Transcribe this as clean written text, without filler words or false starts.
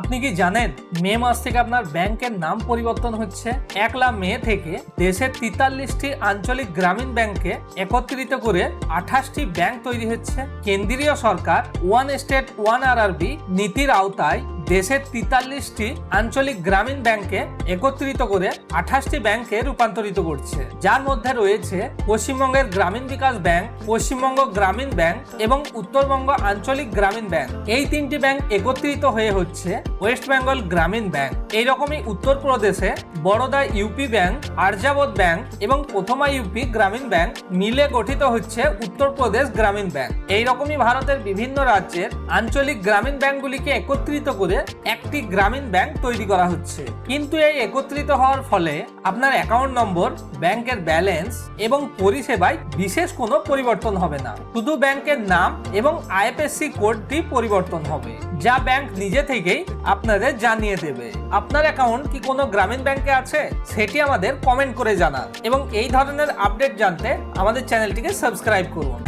আপনি কি জানেন মে মাস থেকে আপনার ব্যাংকের নাম পরিবর্তন হচ্ছে? 1 মে থেকে দেশের 43টি আঞ্চলিক গ্রামীণ ব্যাংকে একত্রিত করে 28টি ব্যাংক তৈরি হচ্ছে। কেন্দ্রীয় সরকার ওয়ান স্টেট ওয়ান আরআরবি নীতির আওতায় দেশের 43টি আঞ্চলিক গ্রামীণ ব্যাংকে একত্রিত করে 28টি ব্যাংকে রূপান্তরিত করছে, যার মধ্যে রয়েছে পশ্চিমবঙ্গের গ্রামীণ বিকাশ ব্যাংক, পশ্চিমবঙ্গ গ্রামীণ ব্যাংক এবং উত্তরবঙ্গ আঞ্চলিক গ্রামীণ ব্যাংক। এই তিনটি ব্যাংক একত্রিত হয়ে হচ্ছে ওয়েস্ট বেঙ্গল গ্রামীণ ব্যাংক। এইরকমই উত্তরপ্রদেশে Baroda UP bank, Aryavart bank এবং প্রথমা ইউপি গ্রামীণ ব্যাংক মিলে গঠিত হচ্ছে উত্তরপ্রদেশ গ্রামীণ ব্যাংক। এইরকমই ভারতের বিভিন্ন রাজ্যের আঞ্চলিক গ্রামীণ ব্যাংকগুলিকে একত্রিত করে একটি গ্রামীণ ব্যাংক তৈরি করা হচ্ছে। কিন্তু এই একত্রিত হওয়ার ফলে আপনার অ্যাকাউন্ট নম্বর, ব্যাংকের ব্যালেন্স এবং পরিষেবায় বিশেষ কোনো পরিবর্তন হবে না। শুধু ব্যাংকের নাম এবং আইএফএসসি কোডটি পরিবর্তন হবে, যা ব্যাংক নিজে থেকেই আপনাদের জানিয়ে দেবে। আপনার অ্যাকাউন্ট কি কোনো গ্রামীণ ব্যাংকে আছে সেটি আমাদের কমেন্ট করে জানান এবং এই ধরনের আপডেট জানতে আমাদের চ্যানেলটিকে সাবস্ক্রাইব করুন।